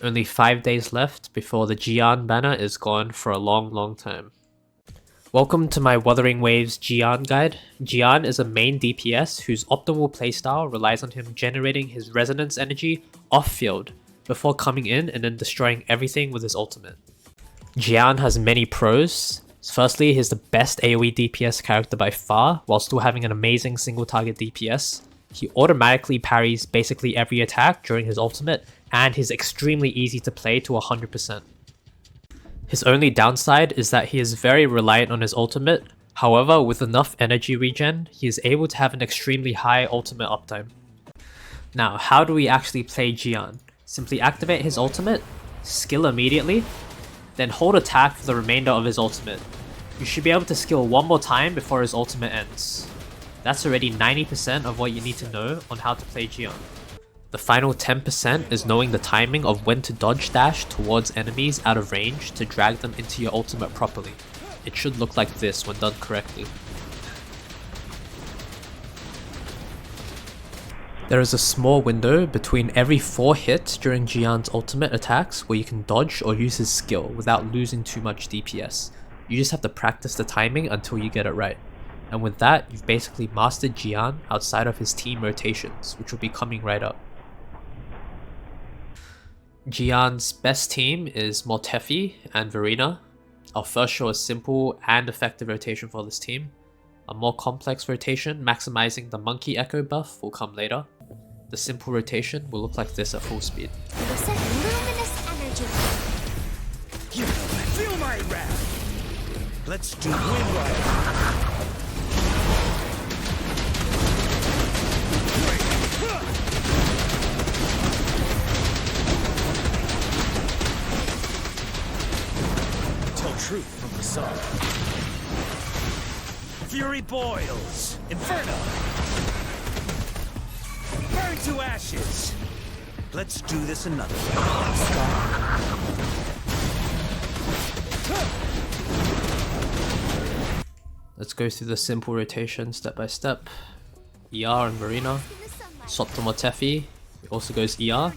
Only 5 days left before the Jiyan banner is gone for a long time. Welcome to my Wuthering Waves Jiyan guide. Jiyan is a main DPS whose optimal playstyle relies on him generating his resonance energy off-field before coming in and then destroying everything with his ultimate. Jiyan has many pros. Firstly, he's the best AoE DPS character by far, while still having an amazing single target DPS. He automatically parries basically every attack during his ultimate, and he's extremely easy to play to 100%. His only downside is that he is very reliant on his ultimate. However, with enough energy regen, he is able to have an extremely high ultimate uptime. Now, how do we actually play Jiyan? Simply activate his ultimate, skill immediately, then hold attack for the remainder of his ultimate. You should be able to skill one more time before his ultimate ends. That's already 90% of what you need to know on how to play Jiyan. The final 10% is knowing the timing of when to dodge dash towards enemies out of range to drag them into your ultimate properly. It should look like this when done correctly. There is a small window between every 4 hits during Jiyan's ultimate attacks where you can dodge or use his skill without losing too much DPS. You just have to practice the timing until you get it right. And with that, you've basically mastered Jiyan outside of his team rotations, which will be coming right up. Jiyan's best team is Mortefi and Verina. I'll first show a simple and effective rotation for this team. A more complex rotation, maximizing the Monkey Echo buff, will come later. The simple rotation will look like this at full speed. Luminous energy. Feel my wrath. Let's do Wind Rider. Truth from the sun. Fury boils. Inferno. Burn to ashes. Let's do this another way. Let's go through the simple rotation step by step. ER and Verina. Swap to Mortefi. It also goes ER.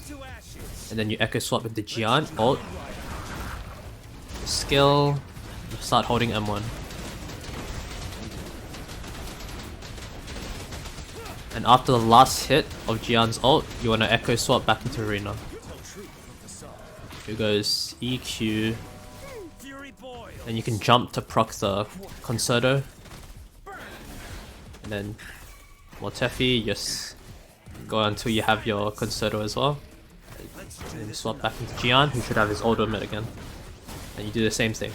And then you echo swap into Jiyan. Ult. Skill, start holding M1. And after the last hit of Jiyan's ult, you want to echo swap back into Verina. Here goes EQ. Then you can jump to proc the Concerto. And then Mortefi, just go until you have your Concerto as well. And then you swap back into Jiyan, who should have his ultimate again. And you do the same thing.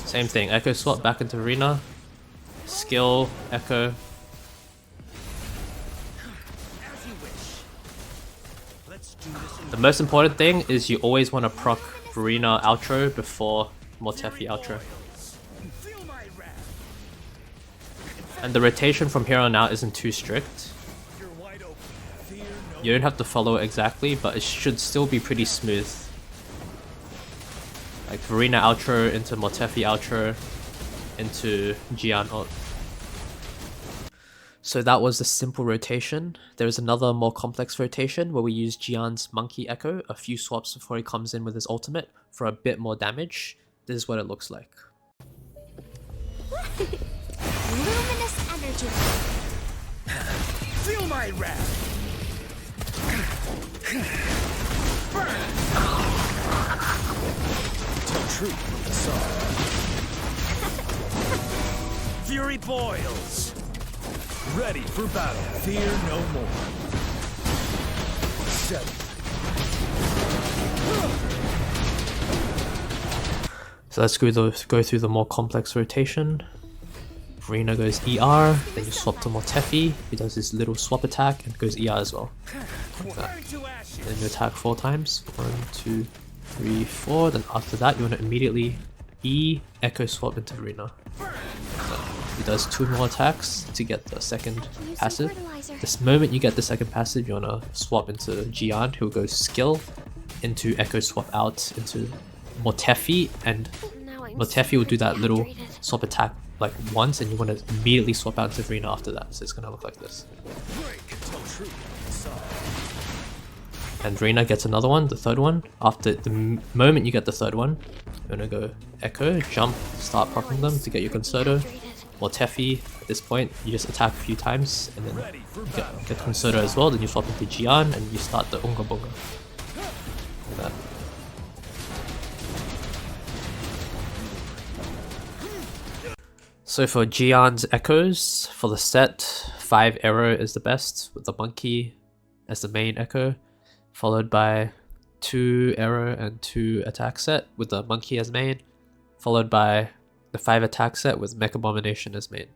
Same thing, echo swap back into Verina. Skill, echo. The most important thing is you always want to proc Verina outro before Mortefi outro. And the rotation from here on out isn't too strict. You don't have to follow it exactly, but it should still be pretty smooth. Like Verina outro into Mortefi outro into Jiyan ult. So that was the simple rotation. There is another more complex rotation where we use Jiyan's Monkey Echo a few swaps before he comes in with his ultimate for a bit more damage. This is what it looks like. Luminous energy. Feel my wrath. Burn. Tell truth from the sun. Fury boils. Ready for battle. Fear no more. 7. So let's go through the more complex rotation. Verina goes ER, then you swap to Mortefi, he does his little swap attack and goes ER as well. Like that. Then you attack 4 times. 1, 2, 3, 4. Then after that you want to immediately echo swap into Verina. So he does 2 more attacks to get the second passive. This moment you get the second passive, you want to swap into Jiyan, who goes skill into echo swap out into Mortefi and Mortefi will do that little swap attack like once, and you want to immediately swap out to Verina after that. So it's gonna look like this. And Verina gets another one, the third one. After the moment you get the third one, you're gonna go Echo, jump, start proccing them to get your Concerto. Mortefi, at this point, you just attack a few times and then get Concerto as well. Then you swap into Jiyan and you start the Unga Bunga. Like that. So for Jiyan's Echoes, for the set, 5 Arrow is the best, with the Monkey as the main Echo, followed by 2 Arrow and 2 Attack set, with the Monkey as main, followed by the 5 Attack set with Mech Abomination as main.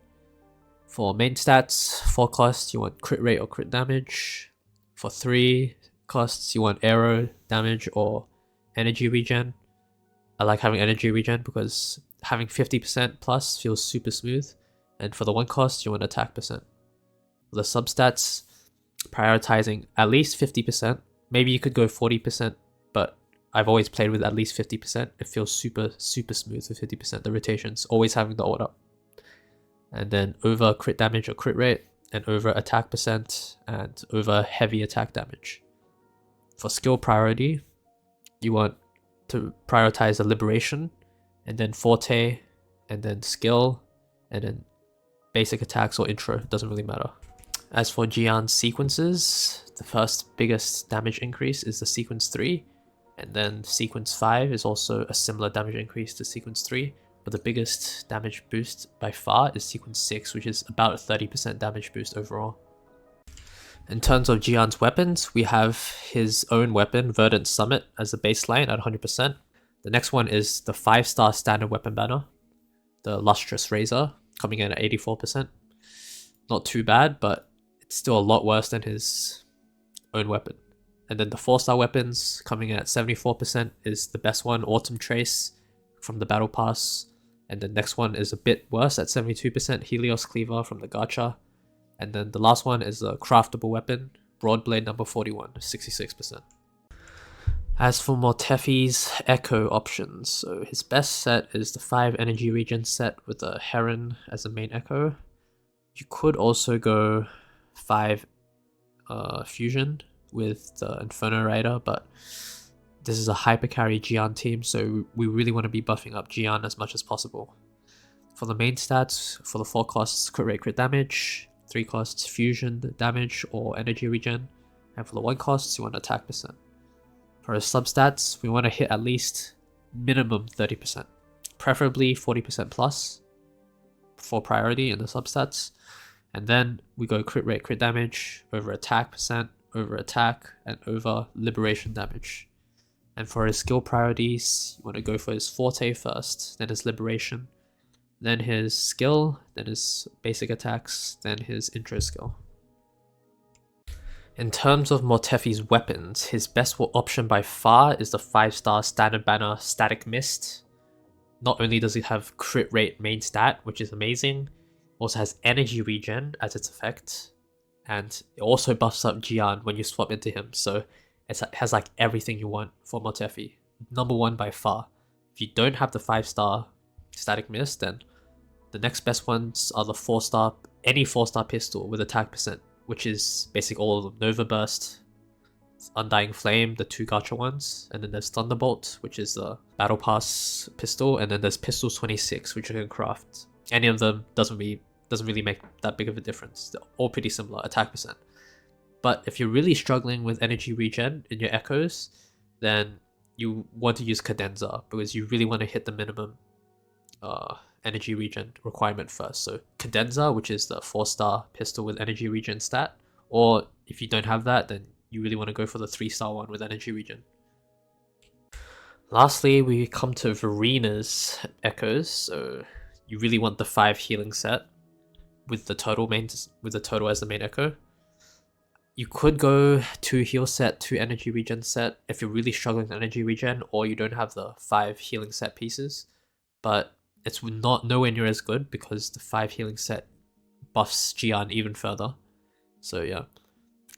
For main stats, 4 costs, you want crit rate or crit damage. For 3 costs, you want Arrow, damage, or energy regen. I like having energy regen because having 50% plus feels super smooth. And for the 1 cost, you want attack percent. For the substats, prioritizing at least 50%. Maybe you could go 40%, but I've always played with at least 50%. It feels super smooth with 50%. The rotations, always having the order. And then over crit damage or crit rate, and over attack percent, and over heavy attack damage. For skill priority, you want to prioritize the Liberation, and then Forte, and then skill, and then basic attacks or intro, doesn't really matter. As for Jiyan's sequences, the first biggest damage increase is the sequence 3, and then sequence 5 is also a similar damage increase to sequence 3, but the biggest damage boost by far is sequence 6, which is about a 30% damage boost overall. In terms of Jiyan's weapons, we have his own weapon, Verdant Summit, as the baseline at 100%. The next one is the 5-star standard weapon banner, the Lustrous Razor, coming in at 84%. Not too bad, but it's still a lot worse than his own weapon. And then the 4-star weapons, coming in at 74%, is the best one, Autumn Trace from the Battle Pass. And the next one is a bit worse at 72%, Helios Cleaver from the Gacha. And then the last one is a craftable weapon, Broadblade number 41, 66%. As for Mortefi's Echo options, so his best set is the 5 Energy Regen set with a Heron as the main Echo. You could also go 5 Fusion with the Inferno Rider, but this is a hypercarry Jiyan team, so we really want to be buffing up Jiyan as much as possible. For the main stats, for the 4 costs, crit rate, crit damage, 3 costs, fusion damage or energy regen, and for the 1 costs, you want attack percent. For his substats, we want to hit at least minimum 30%, preferably 40% plus for priority in the substats. And then we go crit rate, crit damage, over attack percent, over attack, and over liberation damage. And for his skill priorities, you want to go for his Forte first, then his liberation, then his skill, then his basic attacks, then his intro skill. In terms of Mortefi's weapons, his best option by far is the 5-star standard banner Static Mist. Not only does it have crit rate main stat, which is amazing, also has energy regen as its effect, and it also buffs up Jiyan when you swap into him, so it has like everything you want for Mortefi. Number 1 by far. If you don't have the 5-star Static Mist, then the next best ones are the 4-star, any 4-star pistol with attack percent, which is basically all of them. Nova Burst, Undying Flame, the 2 gacha ones, and then there's Thunderbolt, which is the Battle Pass pistol, and then there's Pistols 26, which you can craft. Any of them doesn't really make that big of a difference. They're all pretty similar, attack percent. But if you're really struggling with energy regen in your Echoes, then you want to use Cadenza, because you really want to hit the minimum energy regen requirement first. So Cadenza, which is the 4-star pistol with energy regen stat, or if you don't have that, then you really want to go for the 3-star one with energy regen. Lastly, we come to Verina's Echoes. So you really want the 5 healing set with the total as the main Echo. You could go 2 heal set, 2 energy regen set if you're really struggling with energy regen, or you don't have the 5 healing set pieces. But it's nowhere near as good because the 5 healing set buffs Jiyan even further. So yeah.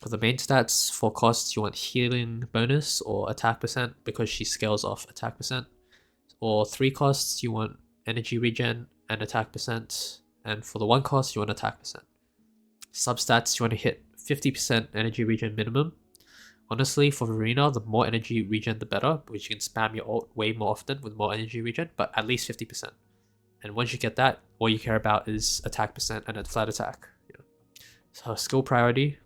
For the main stats, for costs, you want healing bonus or attack percent because she scales off attack percent. or 3 costs, you want energy regen and attack percent, and for the 1 cost, you want attack percent. Substats, you want to hit 50% energy regen minimum. Honestly, for Verina, the more energy regen the better, because you can spam your ult way more often with more energy regen, but at least 50%. And once you get that, all you care about is attack percent and a flat attack. Yeah. So skill priority,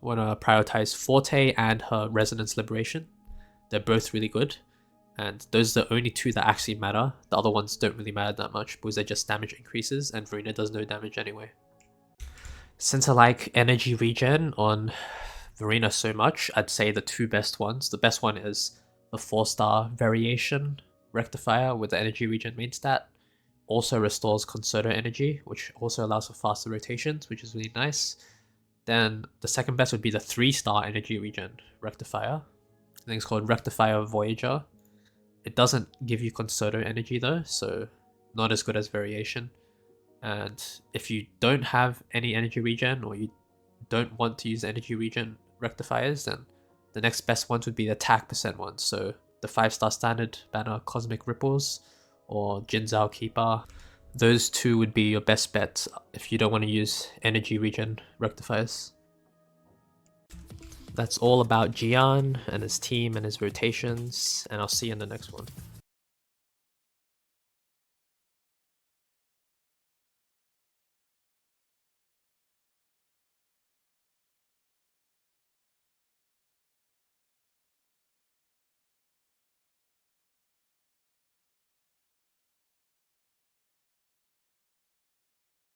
want to prioritize Forte and her Resonance Liberation. They're both really good, and those are the only 2 that actually matter. The other ones don't really matter that much because they're just damage increases, and Verina does no damage anyway. Since I like energy regen on Verina so much, I'd say the 2 best ones. The best one is the 4-star Variation Rectifier with the energy regen main stat. Also restores Concerto energy, which also allows for faster rotations, which is really nice. Then the second best would be the 3-star energy regen Rectifier. I think it's called Rectifier Voyager. It doesn't give you Concerto energy though, so not as good as Variation. And if you don't have any energy regen, or you don't want to use energy regen rectifiers, then the next best ones would be the attack percent ones. So the 5-star standard banner Cosmic Ripples or Jinzao Keeper. Those 2 would be your best bet if you don't want to use energy regen rectifiers. That's all about Jiyan and his team and his rotations, and I'll see you in the next one.